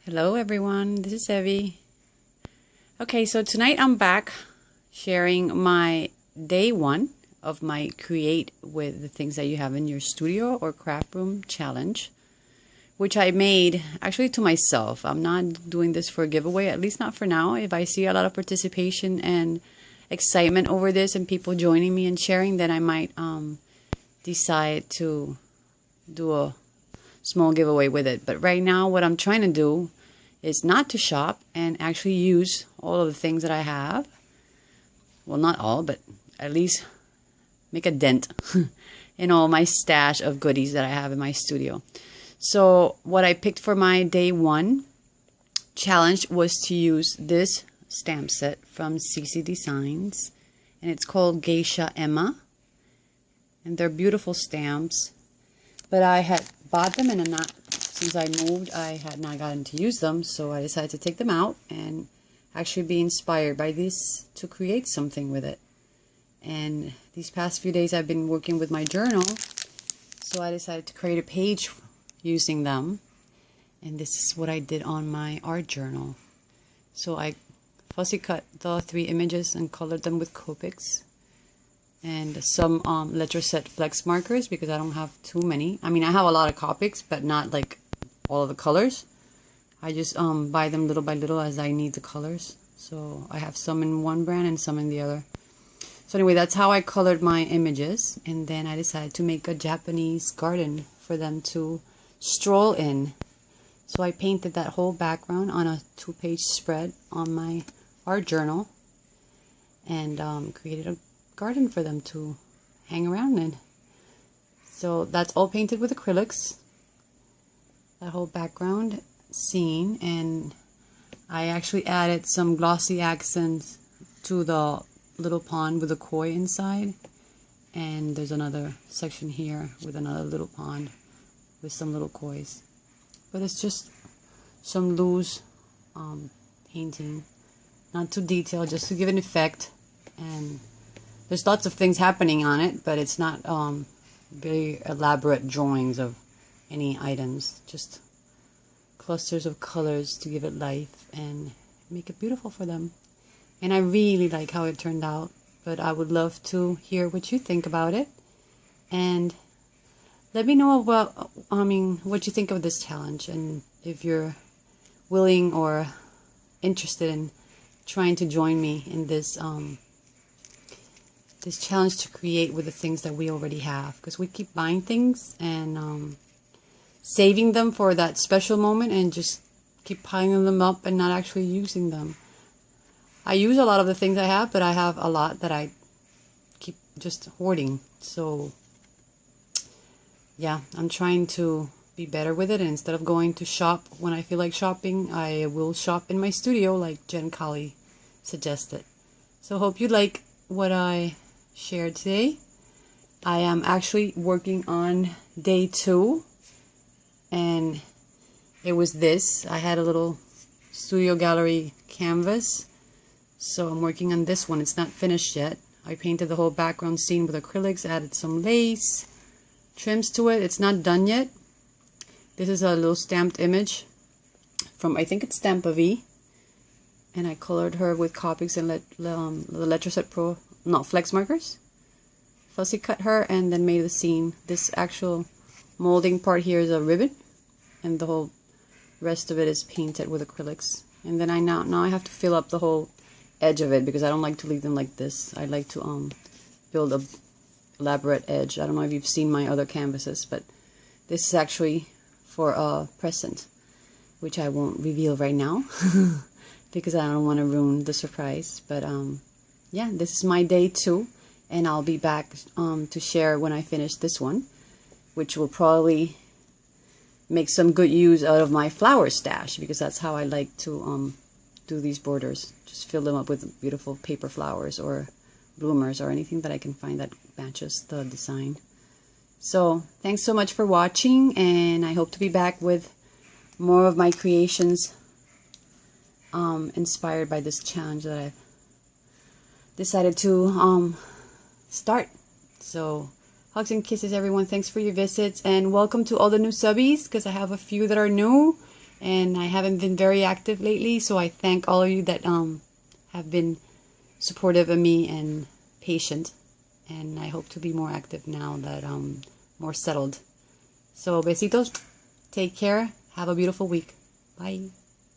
Hello everyone, this is Evie. Okay, so tonight I'm back sharing my day one of my create with the things that you have in your studio or craft room challenge, which I made actually to myself. I'm not doing this for a giveaway, at least not for now. If I see a lot of participation and excitement over this and people joining me and sharing, then I might decide to do a small giveaway with it. But right now what I'm trying to do is not to shop and actually use all of the things that I have. Well, not all, but at least make a dent in all my stash of goodies that I have in my studio. So what I picked for my day one challenge was to use this stamp set from CC Designs, and it's called Geisha Emma, and they're beautiful stamps. But I had bought them and since I moved, I had not gotten to use them, so I decided to take them out and actually be inspired by this to create something with it. And these past few days I've been working with my journal, so I decided to create a page using them. And this is what I did on my art journal. So I fussy cut the 3 images and colored them with Copics. And some Letraset flex markers because I don't have too many. I mean, I have a lot of Copics, but not like all of the colors. I just buy them little by little as I need the colors. So I have some in one brand and some in the other. So anyway, that's how I colored my images. And then I decided to make a Japanese garden for them to stroll in. So I painted that whole background on a 2-page spread on my art journal and created a garden for them to hang around in. So that's all painted with acrylics, that whole background scene, and I actually added some glossy accents to the little pond with a koi inside, and there's another section here with another little pond with some little kois. But it's just some loose painting, not too detailed, just to give an effect. And there's lots of things happening on it, but it's not very elaborate drawings of any items. Just clusters of colors to give it life and make it beautiful for them. And I really like how it turned out, but I would love to hear what you think about it. And let me know about, what you think of this challenge, and if you're willing or interested in trying to join me in this this challenge to create with the things that we already have, because we keep buying things and saving them for that special moment and just keep piling them up and not actually using them. I use a lot of the things I have, but I have a lot that I keep just hoarding. So yeah, I'm trying to be better with it, and instead of going to shop when I feel like shopping, I will shop in my studio like Jen Colley suggested. So hope you like what I shared today. I am actually working on day 2, and it was this. I had a little studio gallery canvas, so I'm working on this one. It's not finished yet. I painted the whole background scene with acrylics, added some lace trims to it. It's not done yet. This is a little stamped image from, I think it's Stampavie, and I colored her with Copics and the Letraset Pro, not flex markers. Fussy cut her and then made the scene. This actual molding part here is a ribbon, and the whole rest of it is painted with acrylics. And then now I have to fill up the whole edge of it because I don't like to leave them like this. I like to build a elaborate edge. I don't know if you've seen my other canvases, but this is actually for a present, which I won't reveal right now because I don't want to ruin the surprise. But yeah, this is my day 2, and I'll be back to share when I finish this one, which will probably make some good use out of my flower stash, because that's how I like to do these borders. Just fill them up with beautiful paper flowers or bloomers or anything that I can find that matches the design. So thanks so much for watching, and I hope to be back with more of my creations inspired by this challenge that I've decided to start. So hugs and kisses everyone. Thanks for your visits, and welcome to all the new subbies, because I have a few that are new and I haven't been very active lately, so I thank all of you that have been supportive of me and patient, and I hope to be more active now that I'm more settled. So besitos, take care, have a beautiful week, bye.